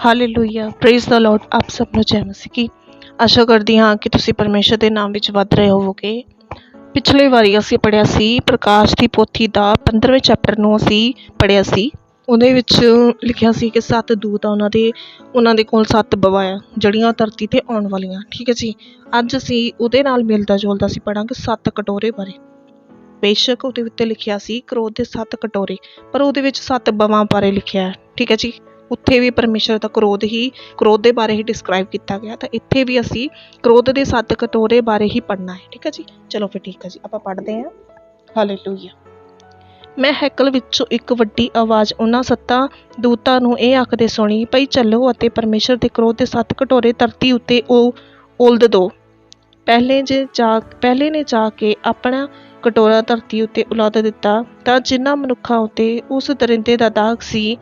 Hallelujah, praise the Lord. ਆਪ ਸਭ ਨੂੰ ਜੈ ਮਸੀਹ ਕੀ। ਆਸ਼ਾ ਕਰਦੀ ਹਾਂ ਕਿ ਤੁਸੀਂ ਪਰਮੇਸ਼ਰ ਦੇ ਨਾਮ ਵਿੱਚ ਵੱਧ ਰਹੇ ਹੋਵੋਗੇ। ਪਿਛਲੇ ਵਾਰੀ ਅਸੀਂ ਪੜ੍ਹਿਆ ਸੀ ਪ੍ਰਕਾਸ਼ ਦੀ ਪੋਥੀ ਦਾ 15ਵੇਂ ਚੈਪਟਰ ਨੂੰ ਅਸੀਂ ਪੜ੍ਹਿਆ ਸੀ। ਉਹਦੇ ਵਿੱਚ ਲਿਖਿਆ ਸੀ ਕਿ 7 ਦੂਤ ਆ ਉਹਨਾਂ ਦੇ ਕੋਲ 7 ਬਵਾਇਆ ਜਿਹੜੀਆਂ ਧਰਤੀ 'ਤੇ ਆਉਣ ਵਾਲੀਆਂ। ਠੀਕ ਹੈ ਜੀ। ਅੱਜ ਅਸੀਂ ਉਹਦੇ ਨਾਲ ਮਿਲਦਾ ਜੁਲਦਾ ਅਸੀਂ ਪੜ੍ਹਾਂਗੇ 7 ਕਟੋਰੇ ਬਾਰੇ। ਬੇਸ਼ੱਕ ਉਹਦੇ ਉੱਤੇ ਲਿਖਿਆ ਸੀ ਕਰੋਧ ਦੇ 7 ਕਟੋਰੇ, ਪਰ ਉਹਦੇ ਵਿੱਚ 7 ਬਵਾਂ ਬਾਰੇ ਲਿਖਿਆ ਹੈ। ਠੀਕ ਹੈ ਜੀ। ਉੱਥੇ ਵੀ ਪਰਮੇਸ਼ਰ ਦਾ ਕਰੋਧ ਦੇ ਬਾਰੇ ਹੀ ਡਿਸਕ੍ਰਾਈਬ ਕੀਤਾ ਗਿਆ, ਤਾਂ ਇੱਥੇ ਵੀ ਅਸੀਂ ਕਰੋਧ ਦੇ 7 ਕਟੋਰੇ ਬਾਰੇ ਹੀ ਪੜ੍ਹਨਾ ਹੈ। ਠੀਕ ਹੈ ਜੀ। ਚਲੋ ਫਿਰ ਠੀਕ ਹੈ ਜੀ, ਆਪਾਂ ਪੜ੍ਹਦੇ ਹਾਂ। ਹਾਲੇਲੂਇਆ। ਮੈਂ ਹੈਕਲ ਵਿੱਚੋਂ ਇੱਕ ਵੱਡੀ ਆਵਾਜ਼ ਉਹਨਾਂ 7 ਦੂਤਾਂ ਨੂੰ ਇਹ ਆਖਦੇ ਸੁਣੀ, ਭਈ ਚੱਲੋ ਅਤੇ ਪਰਮੇਸ਼ਰ ਦੇ ਕਰੋਧ ਦੇ 7 ਕਟੋਰੇ ਧਰਤੀ ਉੱਤੇ ਉਲਦ ਦਿਓ। ਪਹਿਲੇ ਨੇ ਜਾ ਕੇ ਆਪਣਾ ਕਟੋਰਾ ਧਰਤੀ ਉੱਤੇ ਉਲਦ ਦਿੱਤਾ, ਤਾਂ ਜਿਨ੍ਹਾਂ ਮਨੁੱਖਾਂ ਉੱਤੇ ਉਸ ਦਰਿੰਦੇ ਦਾ ਦਾਗ ਸੀ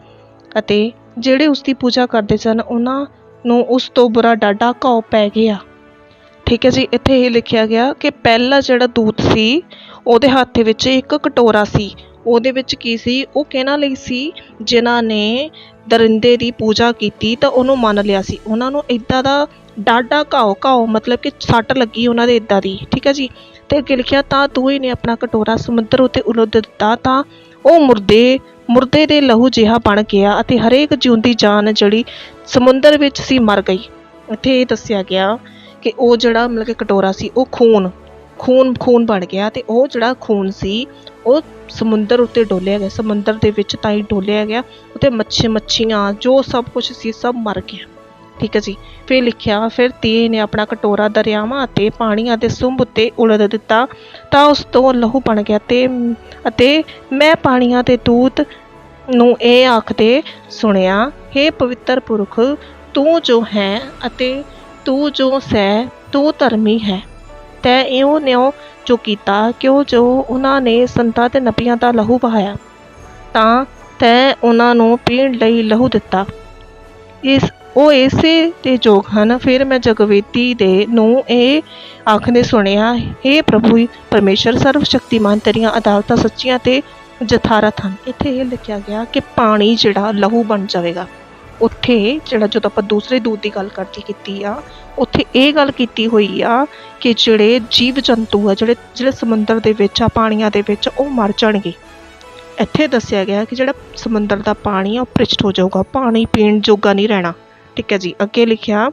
ਅਤੇ ਜਿਹੜੇ ਉਸ ਦੀ ਪੂਜਾ ਕਰਦੇ ਸਨ, ਉਹਨਾਂ ਨੂੰ ਉਸ ਤੋਂ ਬੁਰਾ ਡਾਢਾ ਘਾਉ ਪੈ ਗਿਆ। ਠੀਕ ਹੈ ਜੀ। ਇੱਥੇ ਇਹ ਲਿਖਿਆ ਗਿਆ ਕਿ ਪਹਿਲਾ ਜਿਹੜਾ ਦੂਤ ਸੀ ਉਹਦੇ ਹੱਥ ਵਿੱਚ ਇੱਕ ਕਟੋਰਾ ਸੀ। ਉਹਦੇ ਵਿੱਚ ਕੀ ਸੀ? ਉਹ ਕਿਹਨਾਂ ਲਈ ਸੀ? ਜਿਨ੍ਹਾਂ ਨੇ ਦਰਿੰਦੇ ਦੀ ਪੂਜਾ ਕੀਤੀ ਤਾਂ ਉਹਨੂੰ ਮੰਨ ਲਿਆ ਸੀ। ਉਹਨਾਂ ਨੂੰ ਇੱਦਾਂ ਦਾ ਡਾਢਾ ਘਾਉ ਮਤਲਬ ਕਿ ਸੱਟ ਲੱਗੀ ਉਹਨਾਂ ਦੇ ਇੱਦਾਂ ਦੀ। ਠੀਕ ਹੈ ਜੀ। ਅਤੇ ਅੱਗੇ ਲਿਖਿਆ, ਤਾਂ ਤੂੰ ਹੀ ਨੇ ਆਪਣਾ ਕਟੋਰਾ ਸਮੁੰਦਰ ਉੱਤੇ ਉਲਦ ਦਿੱਤਾ, ਤਾਂ ਉਹ ਮੁਰਦੇ ਦੇ ਲਹੂ ਜਿਹਾ ਬਣ ਗਿਆ ਅਤੇ ਹਰੇਕ ਜਿਉਂਦੀ ਜਾਨ ਜਿਹੜੀ ਸਮੁੰਦਰ ਵਿੱਚ ਸੀ ਮਰ ਗਈ। ਇੱਥੇ ਇਹ ਦੱਸਿਆ ਗਿਆ ਕਿ ਉਹ ਜਿਹੜਾ ਮਤਲਬ ਕਿ ਕਟੋਰਾ ਸੀ ਉਹ ਖੂਨ ਬਣ ਗਿਆ, ਅਤੇ ਉਹ ਜਿਹੜਾ ਖੂਨ ਸੀ ਉਹ ਸਮੁੰਦਰ ਉੱਤੇ ਡੋਲਿਆ ਗਿਆ। ਸਮੁੰਦਰ ਦੇ ਵਿੱਚ ਤਾਂ ਹੀ ਡੋਲਿਆ ਗਿਆ, ਉੱਤੇ ਮੱਛੀਆਂ ਜੋ ਸਭ ਕੁਛ ਸੀ ਸਭ ਮਰ ਗਿਆ। ਠੀਕ ਹੈ ਜੀ। ਫਿਰ ਲਿਖਿਆ, ਫਿਰ ਤੀਏ ਨੇ ਆਪਣਾ ਕਟੋਰਾ ਦਰਿਆਵਾਂ ਅਤੇ ਪਾਣੀਆਂ ਦੇ ਸੁੰਭ ਉੱਤੇ ਉਲਦ ਦਿੱਤਾ, ਤਾਂ ਉਸ ਤੋਂ ਲਹੂ ਬਣ ਗਿਆ। ਅਤੇ ਮੈਂ ਪਾਣੀਆਂ ਦੇ ਦੂਤ ਨੂੰ ਇਹ ਆਖਦੇ ਸੁਣਿਆ, ਹੇ ਪਵਿੱਤਰ ਪੁਰਖ, ਤੂੰ ਜੋ ਹੈ ਅਤੇ ਤੂੰ ਜੋ ਸਹਿ, ਤੂੰ ਧਰਮੀ ਹੈ। ਤੈਂ ਇਉਂ ਜੋ ਕੀਤਾ, ਕਿਉਂ ਜੋ ਉਹਨਾਂ ਨੇ ਸੰਤਾਂ ਤੇ ਨਬੀਆਂ ਦਾ ਲਹੂ ਵਹਾਇਆ, ਤਾਂ ਤੈਂ ਉਹਨਾਂ ਨੂੰ ਪੀਣ ਲਈ ਲਹੂ ਦਿੱਤਾ। ਉਹ ਇਸੇ ਦੇ ਯੋਗ ਹਨ। ਫਿਰ ਮੈਂ ਜਗਵੇਦੀ ਨੂੰ ਇਹ ਆਖਦੇ ਸੁਣਿਆ, ਹੇ ਪ੍ਰਭੂ ਪਰਮੇਸ਼ਰ ਸਰਵ ਸ਼ਕਤੀਮਾਨ, ਤੇਰੀਆਂ ਅਦਾਲਤਾਂ ਸੱਚੀਆਂ ਤੇ ਯਥਾਰਥ ਹਨ। ਇੱਥੇ ਇਹ ਲਿਖਿਆ ਗਿਆ ਕਿ ਪਾਣੀ ਜਿਹੜਾ ਲਹੂ ਬਣ ਜਾਵੇਗਾ। ਉੱਥੇ ਜਿਹੜਾ ਜਦੋਂ ਆਪਾਂ ਦੂਸਰੇ ਦੂਤ ਦੀ ਗੱਲ ਕੀਤੀ ਆ, ਉੱਥੇ ਇਹ ਗੱਲ ਕੀਤੀ ਹੋਈ ਆ ਕਿ ਜਿਹੜੇ ਜੀਵ ਜੰਤੂ ਆ ਜਿਹੜੇ ਸਮੁੰਦਰ ਦੇ ਵਿੱਚ ਆ, ਪਾਣੀਆਂ ਦੇ ਵਿੱਚ, ਉਹ ਮਰ ਜਾਣਗੇ। ਇੱਥੇ ਦੱਸਿਆ ਗਿਆ ਕਿ ਜਿਹੜਾ ਸਮੁੰਦਰ ਦਾ ਪਾਣੀ ਆ ਉਹ ਭ੍ਰਿਸ਼ਟ ਹੋ ਜਾਊਗਾ, ਪਾਣੀ ਪੀਣ ਜੋਗਾ ਨਹੀਂ ਰਹਿਣਾ। ਠੀਕ ਹੈ ਜੀ। ਅੱਗੇ ਲਿਖਿਆ,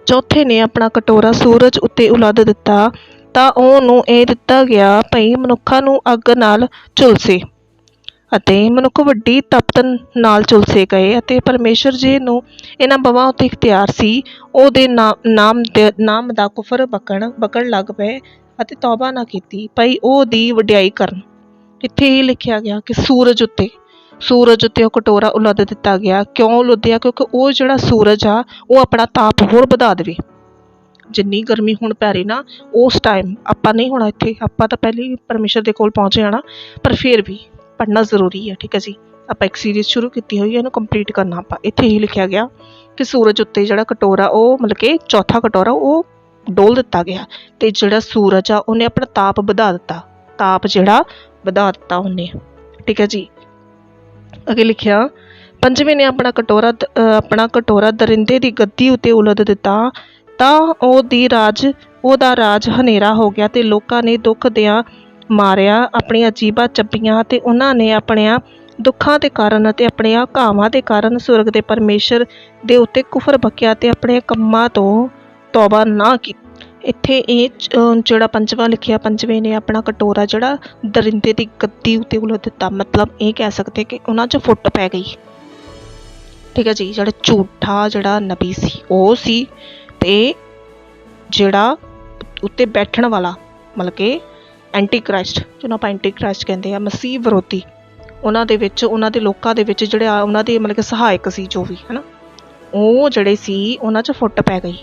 ਚੌਥੇ ਨੇ ਆਪਣਾ ਕਟੋਰਾ ਸੂਰਜ ਉੱਤੇ ਉਲਦ ਦਿੱਤਾ, ਤਾਂ ਉਹਨੂੰ ਇਹ ਦਿੱਤਾ ਗਿਆ ਭਈ ਮਨੁੱਖਾਂ ਨੂੰ ਅੱਗ ਨਾਲ ਝੁਲਸੇ, ਅਤੇ ਮਨੁੱਖ ਵੱਡੀ ਤਪਤ ਨਾਲ ਝੁਲਸੇ ਗਏ। ਅਤੇ ਪਰਮੇਸ਼ਰ ਜੀ ਨੂੰ ਇਹਨਾਂ ਬਵਾਂ ਉੱਤੇ ਇਖਤਿਆਰ ਸੀ, ਉਹਦੇ ਨਾਮ ਦਾ ਕੁਫਰ ਬਕਣ ਲੱਗ ਪਏ ਅਤੇ ਤੌਬਾ ਨਾ ਕੀਤੀ ਭਈ ਉਹਦੀ ਵਡਿਆਈ ਕਰਨ। ਇੱਥੇ ਇਹ ਲਿਖਿਆ ਗਿਆ ਕਿ ਸੂਰਜ ਉੱਤੇ ਉਹ ਕਟੋਰਾ ਉਲਦ ਦਿੱਤਾ ਗਿਆ। ਕਿਉਂ ਉਲੱਦਿਆ? ਕਿਉਂਕਿ ਉਹ ਜਿਹੜਾ ਸੂਰਜ ਆ ਉਹ ਆਪਣਾ ਤਾਪ ਹੋਰ ਵਧਾ ਦੇਵੇ। ਜਿੰਨੀ ਗਰਮੀ ਹੁਣ ਪੈ ਰਹੀ ਨਾ, ਉਸ ਟਾਈਮ ਆਪਾਂ ਨਹੀਂ ਹੋਣਾ ਇੱਥੇ, ਆਪਾਂ ਤਾਂ ਪਹਿਲੇ ਹੀ ਪਰਮੇਸ਼ਰ ਦੇ ਕੋਲ ਪਹੁੰਚ ਜਾਣਾ, ਪਰ ਫਿਰ ਵੀ ਪੜ੍ਹਨਾ ਜ਼ਰੂਰੀ ਹੈ। ਠੀਕ ਹੈ ਜੀ। ਆਪਾਂ ਇੱਕ ਸੀਰੀਜ਼ ਸ਼ੁਰੂ ਕੀਤੀ ਹੋਈ ਹੈ, ਇਹਨੂੰ ਕੰਪਲੀਟ ਕਰਨਾ ਆਪਾਂ। ਇੱਥੇ ਹੀ ਲਿਖਿਆ ਗਿਆ ਕਿ ਸੂਰਜ ਉੱਤੇ ਜਿਹੜਾ ਕਟੋਰਾ ਉਹ ਮਤਲਬ ਕਿ ਚੌਥਾ ਕਟੋਰਾ ਉਹ ਡੋਲ ਦਿੱਤਾ ਗਿਆ, ਅਤੇ ਜਿਹੜਾ ਸੂਰਜ ਆ ਉਹਨੇ ਆਪਣਾ ਤਾਪ ਵਧਾ ਦਿੱਤਾ ਉਹਨੇ। ਠੀਕ ਹੈ ਜੀ। ਅੱਗੇ ਲਿਖਿਆ, ਪੰਜਵੇਂ ਨੇ ਆਪਣਾ ਕਟੋਰਾ ਦਰਿੰਦੇ ਦੀ ਗੱਦੀ ਉੱਤੇ ਉਲਦ ਦਿੱਤਾ, ਤਾਂ ਉਹਦਾ ਰਾਜ ਹਨੇਰਾ ਹੋ ਗਿਆ, ਅਤੇ ਲੋਕਾਂ ਨੇ ਦੁੱਖ ਦਿਆਂ ਮਾਰਿਆ ਆਪਣੀਆਂ ਜੀਭਾਂ ਚੱਬੀਆਂ, ਅਤੇ ਉਹਨਾਂ ਨੇ ਆਪਣਿਆਂ ਦੁੱਖਾਂ ਦੇ ਕਾਰਨ ਅਤੇ ਆਪਣਿਆਂ ਘਾਵਾਂ ਦੇ ਕਾਰਨ ਸਵਰਗ ਦੇ ਪਰਮੇਸ਼ਰ ਦੇ ਉੱਤੇ ਕੁਫਰ ਬਕਿਆ ਅਤੇ ਆਪਣੇ ਕੰਮਾਂ ਤੋਂ ਤੌਬਾ ਨਾ ਕੀਤੀ। ਇੱਥੇ ਇਹ ਜਿਹੜਾ ਪੰਜਵਾਂ ਲਿਖਿਆ, ਪੰਜਵੇਂ ਨੇ ਆਪਣਾ ਕਟੋਰਾ ਜਿਹੜਾ ਦਰਿੰਦੇ ਦੀ ਗੱਦੀ ਉੱਤੇ ਉਲਦ ਦਿੱਤਾ, ਮਤਲਬ ਇਹ ਕਹਿ ਸਕਦੇ ਕਿ ਉਹਨਾਂ 'ਚ ਫੁੱਟ ਪੈ ਗਈ। ਠੀਕ ਹੈ ਜੀ। ਜਿਹੜਾ ਝੂਠਾ ਜਿਹੜਾ ਨਬੀ ਸੀ ਉਹ ਸੀ, ਅਤੇ ਜਿਹੜਾ ਉੱਤੇ ਬੈਠਣ ਵਾਲਾ ਮਤਲਬ ਕਿ ਐਂਟੀ ਕ੍ਰਾਈਸਟ, ਜਿਹਨੂੰ ਆਪਾਂ ਐਂਟੀ ਕ੍ਰਾਈਸਟ ਕਹਿੰਦੇ ਆ, ਮਸੀਹ ਵਿਰੋਧੀ, ਉਹਨਾਂ ਦੇ ਲੋਕਾਂ ਦੇ ਵਿੱਚ ਜਿਹੜੇ ਉਹਨਾਂ ਦੇ ਮਤਲਬ ਕਿ ਸਹਾਇਕ ਸੀ, ਜੋ ਵੀ ਹੈ ਨਾ, ਉਹ ਜਿਹੜੇ ਸੀ ਉਹਨਾਂ 'ਚ ਫੁੱਟ ਪੈ ਗਈ।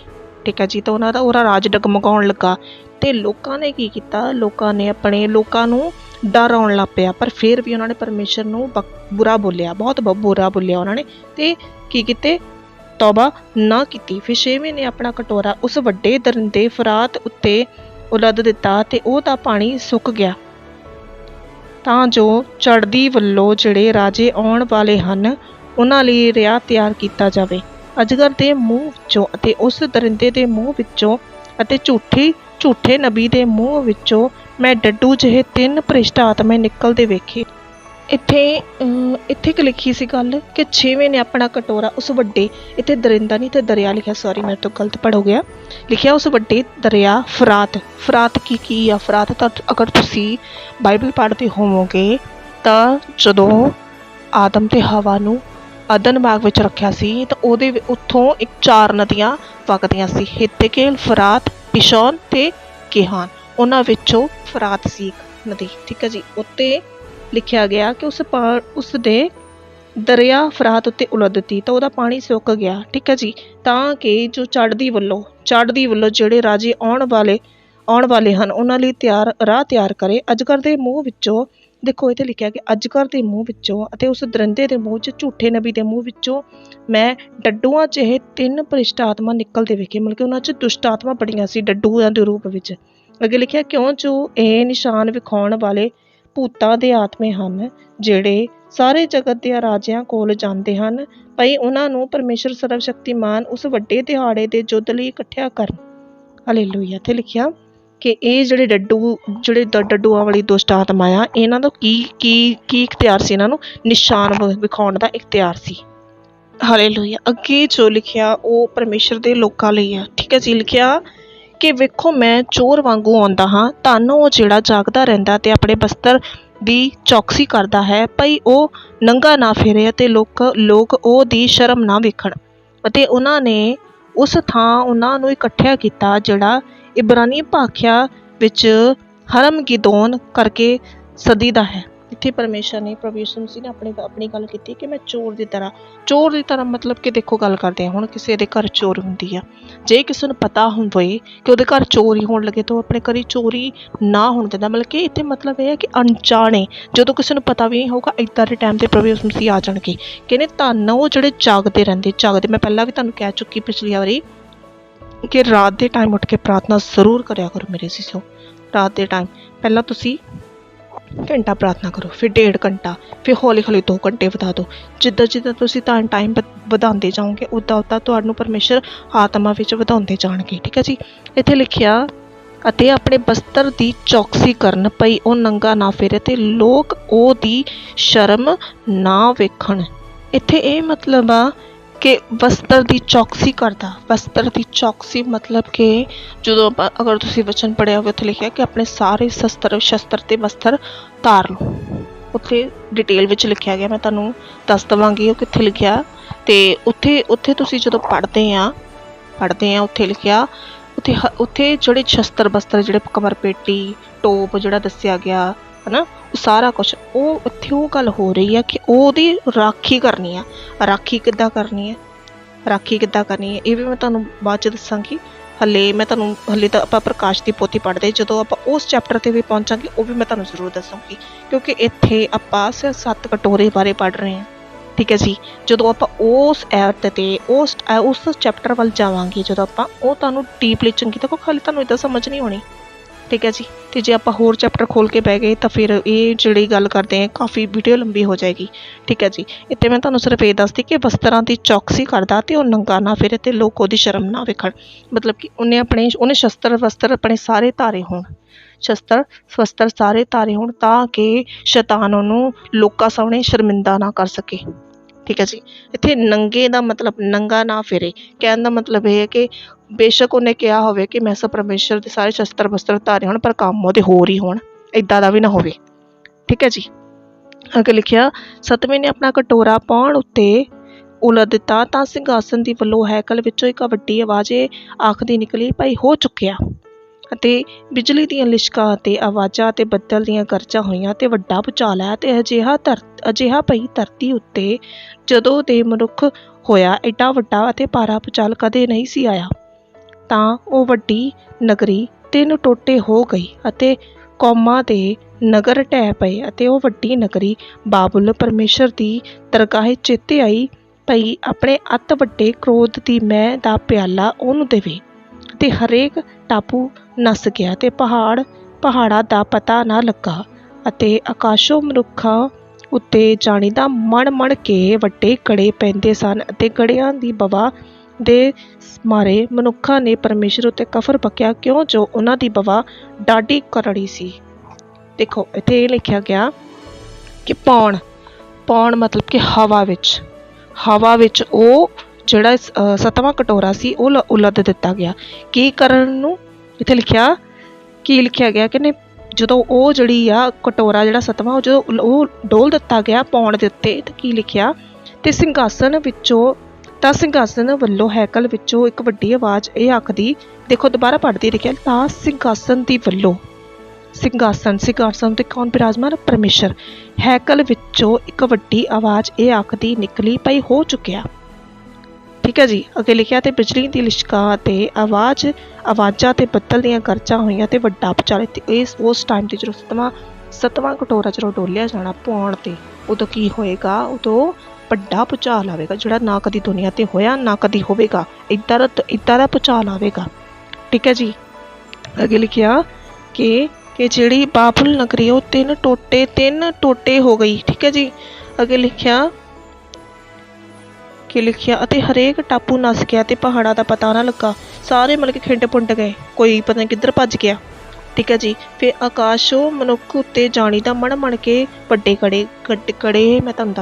ਠੀਕ ਹੈ ਜੀ। ਤਾਂ ਉਹਦਾ ਰਾਜ ਡਗਮਗਾਉਣ ਲੱਗਾ, ਅਤੇ ਲੋਕਾਂ ਨੇ ਕੀ ਕੀਤਾ? ਲੋਕਾਂ ਨੂੰ ਡਰ ਆਉਣ ਲੱਗ ਪਿਆ, ਪਰ ਫਿਰ ਵੀ ਉਹਨਾਂ ਨੇ ਪਰਮੇਸ਼ਰ ਨੂੰ ਬੁਰਾ ਬੋਲਿਆ, ਬਹੁਤ ਬੁਰਾ ਬੋਲਿਆ ਉਹਨਾਂ ਨੇ, ਅਤੇ ਕੀ ਕੀਤੇ? ਤੌਬਾ ਨਾ ਕੀਤੀ। ਫਿਰ ਛੇਵੇਂ ਨੇ ਆਪਣਾ ਕਟੋਰਾ ਉਸ ਵੱਡੇ ਦਰਿੰਦੇ ਫਰਾਤ ਉੱਤੇ ਉਲਦ ਦਿੱਤਾ, ਅਤੇ ਉਹਦਾ ਪਾਣੀ ਸੁੱਕ ਗਿਆ, ਤਾਂ ਜੋ ਚੜ੍ਹਦੀ ਵੱਲੋਂ ਜਿਹੜੇ ਰਾਜੇ ਆਉਣ ਵਾਲੇ ਹਨ ਉਹਨਾਂ ਲਈ ਰਿਆ ਤਿਆਰ ਕੀਤਾ ਜਾਵੇ। ਅਜਗਰ ਦੇ ਮੂੰਹ ਵਿੱਚੋਂ ਅਤੇ ਉਸ ਦਰਿੰਦੇ ਦੇ ਮੂੰਹ ਵਿੱਚੋਂ ਅਤੇ ਝੂਠੇ ਨਬੀ ਦੇ ਮੂੰਹ ਵਿੱਚੋਂ ਮੈਂ ਡੱਡੂ ਜਿਹੇ 3 ਭ੍ਰਿਸ਼ਟ ਆਤਮੇ ਨਿਕਲਦੇ ਵੇਖੇ। ਇੱਥੇ ਕਿ ਲਿਖੀ ਸੀ ਗੱਲ ਕਿ 6ਵੇਂ ਨੇ ਆਪਣਾ ਕਟੋਰਾ ਉਸ ਵੱਡੇ, ਇੱਥੇ ਦਰਿੰਦਾ ਨਹੀਂ ਤੇ ਦਰਿਆ ਲਿਖਿਆ, ਸੌਰੀ ਮੇਰੇ ਤੋਂ ਗਲਤ ਪੜ੍ਹ ਹੋ ਗਿਆ, ਲਿਖਿਆ ਉਸ ਵੱਡੇ ਦਰਿਆ ਫਰਾਤ ਕੀ ਆ? ਫਰਾਤ ਤਾਂ ਅਗਰ ਤੁਸੀਂ ਬਾਈਬਲ ਪੜ੍ਹਦੇ ਹੋਵੋਗੇ ਤਾਂ ਜਦੋਂ ਆਦਮ ਤੇ ਹਵਾ ਨੂੰ ਅਦਨ ਬਾਗ ਵਿੱਚ ਰੱਖਿਆ ਸੀ ਤਾਂ ਉਹਦੇ ਉੱਥੋਂ 4 ਨਦੀਆਂ ਵਗਦੀਆਂ ਸੀ, ਹਿੱਤੇਕੇਲ, ਫਰਾਤ, ਪਿਸ਼ੌਨ ਤੇ ਕਿਹਾਨ। ਉਹਨਾਂ ਵਿੱਚੋਂ ਫਰਾਤ ਸੀ ਇੱਕ ਨਦੀ, ਠੀਕ ਹੈ ਜੀ। ਉੱਤੇ ਲਿਖਿਆ ਗਿਆ ਕਿ ਉਸ ਦੇ ਦਰਿਆ ਫਰਾਤ ਉੱਤੇ ਉਲੱਦਤੀ ਤਾਂ ਉਹਦਾ ਪਾਣੀ ਸੁੱਕ ਗਿਆ, ਠੀਕ ਹੈ ਜੀ, ਤਾਂ ਕਿ ਜੋ ਚੜ੍ਹਦੀ ਵੱਲੋਂ ਜਿਹੜੇ ਰਾਜੇ ਆਉਣ ਵਾਲੇ ਹਨ ਉਹਨਾਂ ਲਈ ਰਾਹ ਤਿਆਰ ਕਰੇ। ਅਜਗਰ ਦੇ ਮੂੰਹ ਵਿੱਚੋਂ, ਦੇਖੋ ਇੱਥੇ ਲਿਖਿਆ ਕਿ ਅਜਗਰ ਦੇ ਮੂੰਹ ਵਿੱਚੋਂ ਅਤੇ ਉਸ ਦਰਿੰਦੇ ਦੇ ਮੂੰਹ 'ਚ, ਝੂਠੇ ਨਬੀ ਦੇ ਮੂੰਹ ਵਿੱਚੋਂ ਮੈਂ ਡੱਡੂਆਂ ਜਿਹੇ 3 ਭ੍ਰਿਸ਼ਟ ਆਤਮਾ ਨਿਕਲਦੇ ਵੇਖੇ। ਮਤਲਬ ਕਿ ਉਹਨਾਂ 'ਚ ਦੁਸ਼ਟ ਆਤਮਾ ਬੜੀਆਂ ਸੀ ਡੱਡੂਆਂ ਦੇ ਰੂਪ ਵਿੱਚ। ਅੱਗੇ ਲਿਖਿਆ ਕਿਉਂ ਜੋ ਇਹ ਨਿਸ਼ਾਨ ਵਿਖਾਉਣ ਵਾਲੇ ਭੂਤਾਂ ਦੇ ਆਤਮੇ ਹਨ ਜਿਹੜੇ ਸਾਰੇ ਜਗਤ ਦੇ ਰਾਜਿਆਂ ਕੋਲ ਜਾਂਦੇ ਹਨ, ਭਈ ਉਹਨਾਂ ਨੂੰ ਪਰਮੇਸ਼ਰ ਸਰਵ ਸ਼ਕਤੀਮਾਨ ਉਸ ਵੱਡੇ ਦਿਹਾੜੇ ਦੇ ਯੁੱਧ ਲਈ ਇਕੱਠਿਆ ਕਰਨ। ਹਾਲੇਲੂਇਆ। ਇੱਥੇ ਲਿਖਿਆ ਕਿ ਇਹ ਜਿਹੜੇ ਡੱਡੂਆਂ ਵਾਲੀ ਦੁਸ਼ਟ ਆਤਮਾ ਆ, ਇਹਨਾਂ ਦਾ ਕੀ ਇਖਤਿਆਰ ਸੀ? ਇਹਨਾਂ ਨੂੰ ਨਿਸ਼ਾਨ ਵਿਖਾਉਣ ਦਾ ਇਖਤਿਆਰ ਸੀ। ਹਾਲੇਲੂਇਆ। ਅੱਗੇ ਜੋ ਲਿਖਿਆ ਉਹ ਪਰਮੇਸ਼ਰ ਦੇ ਲੋਕਾਂ ਲਈ ਆ, ਠੀਕ ਹੈ ਜੀ। ਲਿਖਿਆ ਕਿ ਵੇਖੋ ਮੈਂ ਚੋਰ ਵਾਂਗੂ ਆਉਂਦਾ ਹਾਂ, ਧੰਨ ਉਹ ਜਿਹੜਾ ਜਾਗਦਾ ਰਹਿੰਦਾ ਤੇ ਆਪਣੇ ਬਸਤਰ ਦੀ ਚੌਕਸੀ ਕਰਦਾ ਹੈ, ਭਈ ਉਹ ਨੰਗਾ ਨਾ ਫਿਰੇ ਅਤੇ ਲੋਕ ਉਹਦੀ ਸ਼ਰਮ ਨਾ ਵੇਖਣ। ਅਤੇ ਉਹਨਾਂ ਨੇ ਉਸ ਥਾਂ ਉਹਨਾਂ ਨੂੰ ਇਕੱਠਿਆ ਕੀਤਾ ਜਿਹੜਾ ਇਬਰਾਨੀ ਭਾਖਿਆ ਵਿੱਚ ਹਰਮਗਿਦੋਨ ਕਰਕੇ ਸਦੀਦਾ ਹੈ। ਇੱਥੇ ਪਰਮੇਸ਼ਰ ਨੇ, ਪ੍ਰਭੂ ਯਿਸੂ ਮਸੀਹ ਨੇ ਆਪਣੀ ਗੱਲ ਕੀਤੀ ਕਿ ਮੈਂ ਚੋਰ ਦੀ ਤਰ੍ਹਾਂ ਮਤਲਬ ਕਿ ਦੇਖੋ ਗੱਲ ਕਰਦੇ ਹਾਂ, ਹੁਣ ਕਿਸੇ ਦੇ ਘਰ ਚੋਰੀ ਹੁੰਦੀ ਆ, ਜੇ ਕਿਸੇ ਨੂੰ ਪਤਾ ਹੋਵੇ ਕਿ ਉਹਦੇ ਘਰ ਚੋਰੀ ਹੋਣ ਲੱਗੇ ਤਾਂ ਉਹ ਆਪਣੇ ਘਰ ਚੋਰੀ ਨਾ ਹੋਣ ਦਿੰਦਾ। ਮਤਲਬ ਕਿ ਇੱਥੇ ਮਤਲਬ ਇਹ ਹੈ ਕਿ ਅਣਜਾਣੇ, ਜਦੋਂ ਕਿਸੇ ਨੂੰ ਪਤਾ ਵੀ ਨਹੀਂ ਹੋਊਗਾ, ਇੱਦਾਂ ਦੇ ਟਾਈਮ 'ਤੇ ਪ੍ਰਭੂ ਯਿਸੂ ਮਸੀਹ ਆ ਜਾਣਗੇ। ਕਹਿੰਦੇ ਧੰਨ ਉਹ ਜਿਹੜੇ ਜਾਗਦੇ ਰਹਿੰਦੇ। ਮੈਂ ਪਹਿਲਾਂ ਵੀ ਤੁਹਾਨੂੰ ਕਹਿ ਚੁੱਕੀ ਪਿਛਲੀ ਵਾਰੀ ਕਿ ਰਾਤ ਦੇ ਟਾਈਮ ਉੱਠ ਕੇ ਪ੍ਰਾਰਥਨਾ ਜ਼ਰੂਰ ਕਰਿਆ ਕਰੋ ਮੇਰੇ ਸੀਸੋ। ਰਾਤ ਦੇ ਟਾਈਮ ਪਹਿਲਾਂ ਤੁਸੀਂ ਘੰਟਾ ਪ੍ਰਾਰਥਨਾ ਕਰੋ, ਫਿਰ 1.5 ਘੰਟਾ, ਫਿਰ ਹੌਲੀ 2 ਘੰਟੇ ਵਧਾ ਦਿਓ। ਜਿੱਦਾਂ ਤੁਸੀਂ ਟਾਈਮ ਵਧਾਉਂਦੇ ਜਾਓਗੇ ਉੱਦਾਂ ਤੁਹਾਨੂੰ ਪਰਮੇਸ਼ਰ ਆਤਮਾ ਵਿੱਚ ਵਧਾਉਂਦੇ ਜਾਣਗੇ, ਠੀਕ ਹੈ ਜੀ। ਇੱਥੇ ਲਿਖਿਆ ਅਤੇ ਆਪਣੇ ਬਸਤਰ ਦੀ ਚੌਕਸੀ ਕਰਨ, ਪਈ ਉਹ ਨੰਗਾ ਨਾ ਫਿਰੇ ਤੇ ਲੋਕ ਉਹਦੀ ਸ਼ਰਮ ਨਾ ਵੇਖਣ। ਇੱਥੇ ਇਹ ਮਤਲਬ ਆ ਕਿ ਵਸਤਰ ਦੀ ਚੌਕਸੀ ਕਰਦਾ। ਵਸਤਰ ਦੀ ਚੌਕਸੀ ਮਤਲਬ ਕਿ ਜਦੋਂ ਅਗਰ ਤੁਸੀਂ ਵਚਨ ਪੜ੍ਹਿਆ ਹੋਵੇ, ਉੱਥੇ ਲਿਖਿਆ ਕਿ ਆਪਣੇ ਸਾਰੇ ਸ਼ਸਤਰ ਤੇ ਵਸਤਰ ਧਾਰ ਲਓ। ਉੱਥੇ ਡਿਟੇਲ ਵਿੱਚ ਲਿਖਿਆ ਗਿਆ, ਮੈਂ ਤੁਹਾਨੂੰ ਦੱਸ ਦੇਵਾਂਗੀ ਉਹ ਕਿੱਥੇ ਲਿਖਿਆ। ਤੇ ਉੱਥੇ ਤੁਸੀਂ ਜਦੋਂ ਪੜ੍ਹਦੇ ਆ ਉੱਥੇ ਲਿਖਿਆ, ਉੱਥੇ ਜਿਹੜੇ ਸ਼ਸਤਰ ਬਸਤਰ, ਜਿਹੜੇ ਕਮਰ ਪੇਟੀ, ਟੋਪ ਜਿਹੜਾ ਦੱਸਿਆ ਗਿਆ ਹੈ ਨਾ, ਉਹ ਸਾਰਾ ਕੁਛ ਇੱਥੇ ਉਹ ਗੱਲ ਹੋ ਰਹੀ ਆ ਕਿ ਉਹਦੀ ਰਾਖੀ ਕਰਨੀ ਆ। ਰਾਖੀ ਕਿੱਦਾਂ ਕਰਨੀ ਹੈ ਇਹ ਵੀ ਮੈਂ ਤੁਹਾਨੂੰ ਬਾਅਦ 'ਚ ਦੱਸਾਂਗੀ। ਹਲੇ ਤਾਂ ਆਪਾਂ ਪ੍ਰਕਾਸ਼ ਦੀ ਪੋਥੀ ਪੜ੍ਹਦੇ, ਜਦੋਂ ਆਪਾਂ ਉਸ ਚੈਪਟਰ 'ਤੇ ਵੀ ਪਹੁੰਚਾਂਗੇ ਉਹ ਵੀ ਮੈਂ ਤੁਹਾਨੂੰ ਜ਼ਰੂਰ ਦੱਸਾਂਗੀ, ਕਿਉਂਕਿ ਇੱਥੇ ਆਪਾਂ 7 ਕਟੋਰੇ ਬਾਰੇ ਪੜ੍ਹ ਰਹੇ ਹਾਂ, ਠੀਕ ਹੈ ਜੀ। ਜਦੋਂ ਆਪਾਂ ਉਸ ਐਤ 'ਤੇ ਉਸ ਚੈਪਟਰ ਵੱਲ ਜਾਵਾਂਗੇ, ਜਦੋਂ ਆਪਾਂ ਉਹ ਤੁਹਾਨੂੰ ਡੀਪਲੀ ਚੰਗੀ ਤਰ੍ਹਾਂ, ਖਾਲੀ ਤੁਹਾਨੂੰ ਇੱਦਾਂ ਸਮਝ ਨਹੀਂ ਆਉਣੀ, ਠੀਕ ਹੈ ਜੀ। ਅਤੇ ਜੇ ਆਪਾਂ ਹੋਰ ਚੈਪਟਰ ਖੋਲ੍ਹ ਕੇ ਬਹਿ ਗਏ ਤਾਂ ਫਿਰ ਇਹ ਜਿਹੜੀ ਗੱਲ ਕਰਦੇ ਹਾਂ ਕਾਫੀ ਵੀਡੀਓ ਲੰਬੀ ਹੋ ਜਾਏਗੀ, ਠੀਕ ਹੈ ਜੀ। ਇੱਥੇ ਮੈਂ ਤੁਹਾਨੂੰ ਸਿਰਫ ਇਹ ਦੱਸਦੀ ਕਿ ਵਸਤਰਾਂ ਦੀ ਚੌਕਸੀ ਕਰਦਾ ਅਤੇ ਉਹ ਨੰਗਾ ਨਾ ਫਿਰੇ ਅਤੇ ਲੋਕ ਉਹਦੀ ਸ਼ਰਮ ਨਾ ਵੇਖਣ। ਮਤਲਬ ਕਿ ਉਹਨੇ ਸ਼ਸਤਰ ਵਸਤਰ ਆਪਣੇ ਸਾਰੇ ਧਾਰੇ ਹੋਣ, ਸਾਰੇ ਧਾਰੇ ਹੋਣ, ਤਾਂ ਕਿ ਸ਼ੈਤਾਨ ਉਹਨੂੰ ਲੋਕਾਂ ਸਾਹਮਣੇ ਸ਼ਰਮਿੰਦਾ ਨਾ ਕਰ ਸਕੇ, ਠੀਕ ਹੈ ਜੀ। ਇੱਥੇ ਨੰਗੇ ਦਾ ਮਤਲਬ ਨੰਗਾ ਨਾ ਫਿਰੇ, ਕਹਿਣ ਦਾ ਮਤਲਬ ਇਹ ਹੈ ਕਿ ਬੇਸ਼ੱਕ ਉਹਨੇ ਕਿਹਾ ਹੋਵੇ ਕਿ ਮੈਂ ਸਭ ਪਰਮੇਸ਼ਰ ਦੇ ਸਾਰੇ ਸ਼ਸਤਰ ਬਸਤਰ ਧਾਰੇ ਹੋਣ, ਪਰ ਕੰਮ ਉਹਦੇ ਹੋਰ ਹੀ ਹੋਣ, ਇੱਦਾਂ ਦਾ ਵੀ ਨਾ ਹੋਵੇ, ਠੀਕ ਹੈ ਜੀ। ਅੱਗੇ ਲਿਖਿਆ 7ਵੇਂ ਨੇ ਆਪਣਾ ਕਟੋਰਾ ਪਾਉਣ ਉੱਤੇ ਉਲੱਦ ਦਿੱਤਾ ਤਾਂ ਸਿੰਘਾਸਨ ਦੀ ਵੱਲੋਂ ਹੈਕਲ ਵਿੱਚੋਂ ਇੱਕ ਵੱਡੀ ਆਵਾਜ਼ ਆਖਦੀ ਨਿਕਲੀ, ਭਾਈ ਹੋ ਚੁੱਕਿਆ। ਅਤੇ ਬਿਜਲੀ ਦੀਆਂ ਲਿਸ਼ਕਾਂ ਅਤੇ ਆਵਾਜ਼ਾਂ ਅਤੇ ਬੱਦਲ ਦੀਆਂ ਗਰਜਾਂ ਹੋਈਆਂ ਅਤੇ ਵੱਡਾ ਭੂਚਾਲ ਆਇਆ ਅਤੇ ਅਜਿਹਾ ਪਈ ਧਰਤੀ ਉੱਤੇ ਜਦੋਂ ਦੇ ਮਨੁੱਖ ਹੋਇਆ ਐਡਾ ਵੱਡਾ ਅਤੇ ਭਾਰਾ ਭੂਚਾਲ ਕਦੇ ਨਹੀਂ ਸੀ ਆਇਆ। ਤਾਂ ਉਹ ਵੱਡੀ ਨਗਰੀ 3 ਟੋਟੇ ਹੋ ਗਈ ਅਤੇ ਕੌਮਾਂ ਦੇ ਨਗਰ ਢਹਿ ਪਏ ਅਤੇ ਉਹ ਵੱਡੀ ਨਗਰੀ ਬਾਬੁਲ ਪਰਮੇਸ਼ਰ ਦੀ ਦਰਗਾਹ ਚੇਤੇ ਆਈ, ਭਈ ਆਪਣੇ ਅਤ ਵੱਡੇ ਕ੍ਰੋਧ ਦੀ ਮੈਅ ਦਾ ਪਿਆਲਾ ਉਹਨੂੰ ਦੇਵੇ। ਅਤੇ ਹਰੇਕ ਟਾਪੂ ਨੱਸ ਗਿਆ ਅਤੇ ਪਹਾੜਾਂ ਦਾ ਪਤਾ ਨਾ ਲੱਗਾ ਅਤੇ ਆਕਾਸ਼ੋਂ ਮਨੁੱਖਾਂ ਉੱਤੇ ਜਾਣੀ ਦਾ ਮਣ ਕੇ ਵੱਡੇ ਗੜੇ ਪੈਂਦੇ ਸਨ ਅਤੇ ਗੜਿਆਂ ਦੀ ਬਵਾ ਦੇ ਮਾਰੇ ਮਨੁੱਖਾਂ ਨੇ ਪਰਮੇਸ਼ਰ ਉੱਤੇ ਕਫਰ ਬਕਿਆ, ਕਿਉਂ ਜੋ ਉਹਨਾਂ ਦੀ ਬਵਾ ਡਾਢੀ ਕਰੜੀ ਸੀ। ਦੇਖੋ ਇੱਥੇ ਇਹ ਲਿਖਿਆ ਗਿਆ ਕਿ ਪੌਣ ਮਤਲਬ ਕਿ ਹਵਾ ਵਿੱਚ ਉਹ ਜਿਹੜਾ 7ਵਾਂ ਕਟੋਰਾ ਸੀ ਉਹ ਉਲੱਦ ਦਿੱਤਾ ਗਿਆ। ਕੀ ਕਰਨ ਨੂੰ? ਇੱਥੇ ਲਿਖਿਆ ਗਿਆ ਕਿ ਜਦੋਂ ਉਹ ਜਿਹੜੀ ਆ ਕਟੋਰਾ ਜਿਹੜਾ 7ਵਾਂ ਉਹ ਜਦੋਂ ਉਹ ਡੋਲ ਦਿੱਤਾ ਗਿਆ ਪੌਣ ਦੇ ਉੱਤੇ, ਤੇ ਕੀ ਲਿਖਿਆ, ਤੇ ਸਿੰਘਾਸਨ ਵੱਲੋਂ ਹੈਕਲ ਵਿੱਚੋਂ ਇੱਕ ਵੱਡੀ ਆਵਾਜ਼ ਇਹ ਆਖਦੀ, ਦੇਖੋ ਦੁਬਾਰਾ ਪੜ੍ਹਦੀ ਲਿਖਿਆ, ਤਾਂ ਸਿੰਘਾਸਨ ਦੀ ਵੱਲੋਂ, ਸਿੰਘਾਸਨ ਤੇ ਕੌਣ ਬਿਰਾਜਮਾਨ? ਪਰਮੇਸ਼ਰ। ਹੈਕਲ ਵਿੱਚੋਂ ਇੱਕ ਵੱਡੀ ਆਵਾਜ਼ ਇਹ ਆਖਦੀ ਨਿਕਲੀ, ਪਈ ਹੋ ਚੁੱਕਿਆ। ਠੀਕ ਹੈ ਜੀ। ਅੱਗੇ ਲਿਖਿਆ, ਤੇ ਬਿਜਲੀ ਦੀ ਲਿਸ਼ਕਾ ਤੇ ਆਵਾਜ਼ਾਂ ਤੇ ਬੱਦਲ ਦੀਆਂ ਗਰਜਾਂ ਹੋਈਆਂ ਤੇ ਵੱਡਾ ਭੂਚਾਲ। ਉਸ ਟਾਈਮ ਤੇ ਜਦੋਂ ਸੱਤਵਾਂ ਕਟੋਰਾ ਜਦੋਂ ਡੋਲਿਆ ਜਾਣਾ ਪੌਣ ਤੇ, ਉਦੋਂ ਕੀ ਹੋਏਗਾ? ਉਦੋਂ ਵੱਡਾ ਭੂਚਾਲ ਆਵੇਗਾ, ਜਿਹੜਾ ਨਾ ਕਦੀ ਦੁਨੀਆ ਤੇ ਹੋਇਆ ਨਾ ਕਦੀ ਹੋਵੇਗਾ। ਇੱਦਾਂ ਦਾ ਭੂਚਾਲ ਆਵੇਗਾ। ਠੀਕ ਹੈ ਜੀ। ਅੱਗੇ ਲਿਖਿਆ ਕਿ ਜਿਹੜੀ ਬਾਬੁਲ ਨਗਰੀ ਉਹ ਤਿੰਨ ਟੋਟੇ ਹੋ ਗਈ। ਠੀਕ ਹੈ ਜੀ। ਅੱਗੇ ਲਿਖਿਆ ਅਤੇ ਹਰੇਕ ਟਾਪੂ ਨੱਸ ਗਿਆ ਤੇ ਪਹਾੜਾਂ ਦਾ ਪਤਾ ਨਾ ਲੱਗਾ। ਸਾਰੇ ਮਤਲਬ ਕਿ ਖਿੰਡ ਪੁੰਡ ਗਏ, ਕੋਈ ਪਤਾ ਨਹੀਂ ਕਿੱਧਰ ਭੱਜ ਗਿਆ। ਠੀਕ ਹੈ ਜੀ। ਫਿਰ ਆਕਾਸ਼ੋਂ ਮਨੁੱਖ ਉੱਤੇ ਜਾਣੀ ਦਾ ਮਣ ਕੇ ਵੱਡੇ ਕੜੇ ਮੈਂ ਤੁਹਾਨੂੰ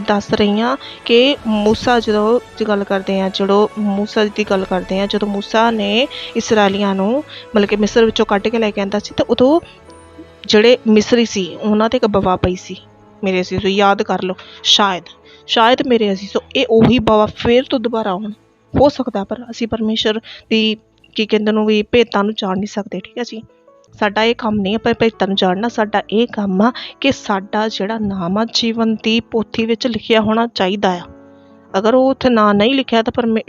ਦੱਸ ਰਹੀ ਹਾਂ ਕਿ ਮੂਸਾ ਜਦੋਂ ਗੱਲ ਕਰਦੇ ਹਾਂ, ਜਦੋਂ ਮੂਸਾ ਨੇ ਇਸਰਾਏਲੀਆਂ ਨੂੰ ਮਤਲਬ ਕਿ ਮਿਸਰ ਵਿੱਚੋਂ ਕੱਢ ਕੇ ਲੈ ਕੇ ਆਂਦਾ ਸੀ, ਤਾਂ ਉਦੋਂ ਜਿਹੜੇ ਮਿਸਰੀ ਸੀ ਉਹਨਾਂ ਤੇ ਇੱਕ ਬਵਾ ਪਈ ਸੀ। ਮੇਰੇ ਅਸੀਸੋ ਯਾਦ ਕਰ ਲਓ, ਸ਼ਾਇਦ ਮੇਰੇ ਅਸੀਸੋ ਇਹ ਉਹੀ ਬਵਾ ਫਿਰ ਤੋਂ ਦੁਬਾਰਾ ਆਉਣ ਹੋ ਸਕਦਾ, ਪਰ ਅਸੀਂ ਪਰਮੇਸ਼ਰ ਦੀ ਵੀ ਭੇਤਾਂ ਨੂੰ ਜਾਣ ਨਹੀਂ ਸਕਦੇ। ਠੀਕ ਹੈ ਜੀ। ਸਾਡਾ ਇਹ ਕੰਮ ਨਹੀਂ ਆਪਾਂ ਭੇਤਾਂ ਨੂੰ ਜਾਣਨਾ, ਸਾਡਾ ਇਹ ਕੰਮ ਆ ਕਿ ਸਾਡਾ ਜਿਹੜਾ ਨਾਮ ਆ ਜੀਵਨ ਦੀ ਪੋਥੀ ਵਿੱਚ ਲਿਖਿਆ ਹੋਣਾ ਚਾਹੀਦਾ ਆ। ਅਗਰ ਉਹ ਉੱਥੇ ਨਾਂ ਨਹੀਂ ਲਿਖਿਆ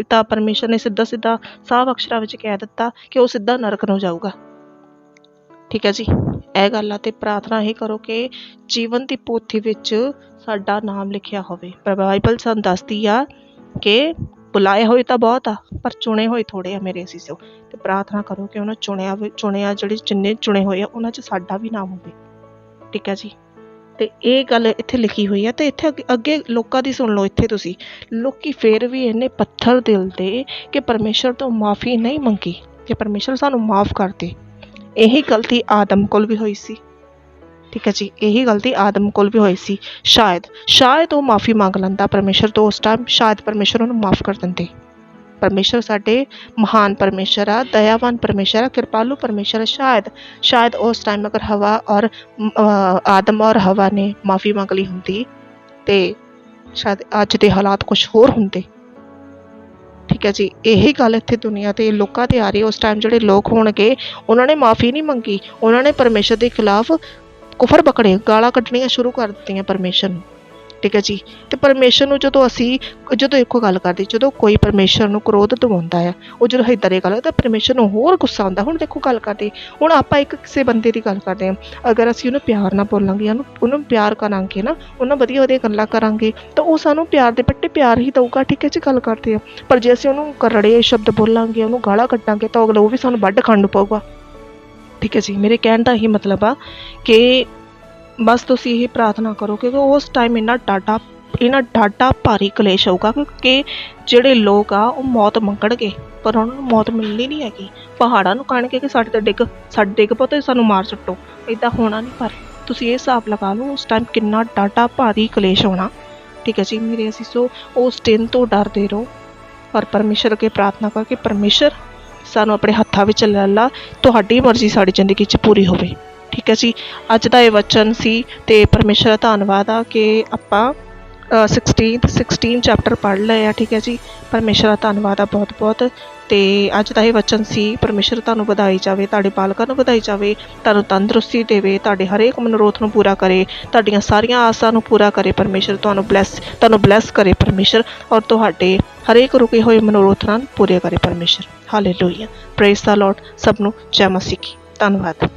ਤਾਂ ਪਰਮੇਸ਼ਰ ਨੇ ਸਿੱਧਾ ਸਾਫ਼ ਅਕਸ਼ਰਾਂ ਵਿੱਚ ਕਹਿ ਦਿੱਤਾ ਕਿ ਉਹ ਸਿੱਧਾ ਨਰਕ ਨੂੰ ਜਾਊਗਾ। ਠੀਕ ਹੈ ਜੀ। ਇਹ ਗੱਲ ਆ। ਤੇ ਪ੍ਰਾਰਥਨਾ ਇਹ ਕਰੋ ਕਿ ਜੀਵਨ ਦੀ ਪੋਥੀ ਵਿੱਚ ਸਾਡਾ ਨਾਮ ਲਿਖਿਆ ਹੋਵੇ। ਪਰ ਬਾਈਬਲ ਸਾਨੂੰ ਦੱਸਦੀ ਆ ਕਿ ਬੁਲਾਏ ਹੋਏ ਤਾਂ ਬਹੁਤ ਆ, ਪਰ ਚੁਣੇ ਹੋਏ ਥੋੜ੍ਹੇ ਆ ਮੇਰੇ ਅਸੀਸੋ। ਤੇ ਪ੍ਰਾਰਥਨਾ ਕਰੋ ਕਿ ਉਹਨਾਂ ਚੁਣਿਆ ਜਿੰਨੇ ਚੁਣੇ ਹੋਏ ਆ ਉਹਨਾਂ 'ਚ ਸਾਡਾ ਵੀ ਨਾਮ ਹੋਵੇ। ਠੀਕ ਹੈ ਜੀ। ਤੇ ਇਹ ਗੱਲ ਇੱਥੇ ਲਿਖੀ ਹੋਈ ਆ। ਤੇ ਇੱਥੇ ਅੱਗੇ ਲੋਕਾਂ ਦੀ ਸੁਣ ਲਓ। ਇੱਥੇ ਤੁਸੀਂ ਲੋਕੀ ਫੇਰ ਵੀ ਇੰਨੇ ਪੱਥਰ ਦਿਲ ਦੇ ਕਿ ਪਰਮੇਸ਼ਰ ਤੋਂ ਮਾਫ਼ੀ ਨਹੀਂ ਮੰਗੀ ਕਿ ਪਰਮੇਸ਼ਰ ਸਾਨੂੰ ਮਾਫ਼ ਕਰ ਦੇ। ਇਹੀ ਗਲਤੀ ਆਦਮ ਕੋਲ ਵੀ ਹੋਈ ਸੀ। ਠੀਕ ਹੈ ਜੀ। ਇਹੀ ਗਲਤੀ ਆਦਮ ਕੋਲ ਵੀ ਹੋਈ ਸੀ। ਸ਼ਾਇਦ ਉਹ ਮਾਫ਼ੀ ਮੰਗ ਲੈਂਦਾ ਪਰਮੇਸ਼ਰ ਤੋਂ ਉਸ ਟਾਈਮ, ਸ਼ਾਇਦ ਪਰਮੇਸ਼ਰ ਉਹਨੂੰ ਮਾਫ਼ ਕਰ ਦਿੰਦੇ। ਪਰਮੇਸ਼ਰ ਸਾਡੇ ਮਹਾਨ ਪਰਮੇਸ਼ਰ ਆ, ਦਇਆਵਾਨ ਪਰਮੇਸ਼ਰ ਆ, ਕਿਰਪਾਲੂ ਪਰਮੇਸ਼ਰ ਆ। ਸ਼ਾਇਦ ਉਸ ਟਾਈਮ ਅਗਰ ਆਦਮ ਔਰ ਹਵਾ ਨੇ ਮਾਫ਼ੀ ਮੰਗ ਲਈ ਹੁੰਦੀ ਤੇ ਸ਼ਾਇਦ ਅੱਜ ਦੇ ਹਾਲਾਤ ਕੁਛ ਹੋਰ ਹੁੰਦੇ। ਠੀਕ ਹੈ ਜੀ। ਇਹੀ ਗੱਲ ਇੱਥੇ ਦੁਨੀਆ ਤੇ ਲੋਕਾਂ ਤੇ ਆ ਰਹੀ। ਉਸ ਟਾਈਮ ਜਿਹੜੇ ਲੋਕ ਹੋਣਗੇ ਉਹਨਾਂ ਨੇ ਮਾਫ਼ੀ ਨਹੀਂ ਮੰਗੀ, ਉਹਨਾਂ ਨੇ ਪਰਮੇਸ਼ਰ ਦੇ ਖਿਲਾਫ ਕੁਫਰ ਬਕੜੇ, ਗਾਲਾਂ ਕੱਢਣੀਆਂ ਸ਼ੁਰੂ ਕਰ ਦਿੱਤੀਆਂ ਪਰਮੇਸ਼ਰ ਨੂੰ। ਠੀਕ ਹੈ ਜੀ। ਤੇ ਪਰਮੇਸ਼ਰ ਨੂੰ ਜਦੋਂ ਇੱਕੋ ਗੱਲ ਕਰਦੇ, ਜਦੋਂ ਕੋਈ ਪਰਮੇਸ਼ਰ ਨੂੰ ਕ੍ਰੋਧ ਦਿਵਾਉਂਦਾ ਆ, ਉਹ ਜਦੋਂ ਇੱਦਾਂ ਦੀ ਗੱਲ ਤਾਂ ਪਰਮੇਸ਼ਰ ਨੂੰ ਹੋਰ ਗੁੱਸਾ ਆਉਂਦਾ। ਹੁਣ ਦੇਖੋ ਗੱਲ ਕਰਦੇ, ਹੁਣ ਆਪਾਂ ਕਿਸੇ ਬੰਦੇ ਦੀ ਗੱਲ ਕਰਦੇ ਹਾਂ, ਅਗਰ ਅਸੀਂ ਉਹਨੂੰ ਪਿਆਰ ਨਾਲ ਬੋਲਾਂਗੇ, ਉਹਨੂੰ ਪਿਆਰ ਕਰਾਂਗੇ ਨਾ, ਉਹਨਾਂ ਵਧੀਆ ਗੱਲਾਂ ਕਰਾਂਗੇ ਤਾਂ ਉਹ ਸਾਨੂੰ ਪਿਆਰ ਦੇ ਪੱਟੇ ਪਿਆਰ ਹੀ ਦਊਗਾ। ਠੀਕ ਹੈ ਜੀ। ਗੱਲ ਕਰਦੇ ਆ। ਪਰ ਜੇ ਅਸੀਂ ਉਹਨੂੰ ਕਰੜੇ ਸ਼ਬਦ ਬੋਲਾਂਗੇ, ਉਹਨੂੰ ਗਾਲਾਂ ਕੱਢਾਂਗੇ, ਤਾਂ ਅਗਲਾ ਉਹ ਵੀ ਸਾਨੂੰ ਵੱਢ ਖਾਣ ਨੂੰ ਪਊਗਾ। ਠੀਕ ਹੈ ਜੀ। ਮੇਰੇ ਕਹਿਣ ਦਾ ਇਹੀ ਮਤਲਬ ਆ ਕਿ ਬਸ ਤੁਸੀਂ ਇਹ ਪ੍ਰਾਰਥਨਾ ਕਰੋ ਕਿ ਉਸ ਟਾਈਮ ਇੰਨਾ ਡਾਢਾ ਭਾਰੀ ਕਲੇਸ਼ ਹੋਊਗਾ ਕਿ ਜਿਹੜੇ ਲੋਕ ਆ ਉਹ ਮੌਤ ਮੰਗਣਗੇ, ਪਰ ਉਹਨਾਂ ਨੂੰ ਮੌਤ ਮਿਲਣੀ ਨਹੀਂ ਹੈਗੀ। ਪਹਾੜਾਂ ਨੂੰ ਕਹਿਣਗੇ ਕਿ ਸਾਡੇ ਡਿੱਗ ਪਓ ਤੇ ਸਾਨੂੰ ਮਾਰ ਸੁੱਟੋ। ਇੱਦਾਂ ਹੋਣਾ ਨਹੀਂ। ਪਰ ਤੁਸੀਂ ਇਹ ਹਿਸਾਬ ਲਗਾ ਲਓ ਉਸ ਟਾਈਮ ਕਿੰਨਾ ਡਾਢਾ ਭਾਰੀ ਕਲੇਸ਼ ਹੋਣਾ। ਠੀਕ ਹੈ ਜੀ। ਮੇਰੇ ਅਸੀਸੋ ਉਸ ਦਿਨ ਤੋਂ ਡਰਦੇ ਰਹੋ, ਪਰ ਪਰਮੇਸ਼ਰ ਅੱਗੇ ਪ੍ਰਾਰਥਨਾ ਕਰਕੇ ਪਰਮੇਸ਼ਰ ਸਾਨੂੰ ਆਪਣੇ ਹੱਥਾਂ ਵਿੱਚ ਲੈ ਲਾ, ਤੁਹਾਡੀ ਮਰਜ਼ੀ ਸਾਡੀ ਜ਼ਿੰਦਗੀ 'ਚ ਪੂਰੀ ਹੋਵੇ। ਠੀਕ ਹੈ ਜੀ। ਅੱਜ ਦਾ ਇਹ ਵਚਨ ਸੀ ਤੇ ਪਰਮੇਸ਼ਰ ਦਾ ਧੰਨਵਾਦ ਆ ਕਿ ਆਪਾਂ 16 ਚੈਪਟਰ ਪੜ੍ਹ ਲਏ ਆ। ਠੀਕ ਹੈ ਜੀ। ਪਰਮੇਸ਼ਰ ਦਾ ਧੰਨਵਾਦ ਆ ਬਹੁਤ। ਤੇ ਅੱਜ ਦਾ ਇਹ ਵਚਨ ਸੀ। ਪਰਮੇਸ਼ਰ ਤੁਹਾਨੂੰ ਵਧਾਈ ਜਾਵੇ, ਤੁਹਾਡੇ ਬਾਲਕਾਂ ਨੂੰ ਵਧਾਈ ਜਾਵੇ, ਤੁਹਾਨੂੰ ਤੰਦਰੁਸਤੀ ਦੇਵੇ, ਤੁਹਾਡੇ ਹਰੇਕ ਮਨੋਰਥ ਨੂੰ ਪੂਰਾ ਕਰੇ, ਤੁਹਾਡੀਆਂ ਸਾਰੀਆਂ ਆਸਾਂ ਨੂੰ ਪੂਰਾ ਕਰੇ। ਪਰਮੇਸ਼ਰ ਤੁਹਾਨੂੰ ਬਲੈਸ ਕਰੇ ਪਰਮੇਸ਼ਰ, ਔਰ ਤੁਹਾਡੇ ਹਰੇਕ ਰੁਕੇ ਹੋਏ ਮਨੋਰਥਾਂ ਨੂੰ ਪੂਰੇ ਕਰੇ ਪਰਮੇਸ਼ਰ। ਹਾਲੇਲੂਇਆ। Praise the Lord. ਸਭ ਨੂੰ ਜੈ ਮਸੀਹ ਕੀ। ਧੰਨਵਾਦ।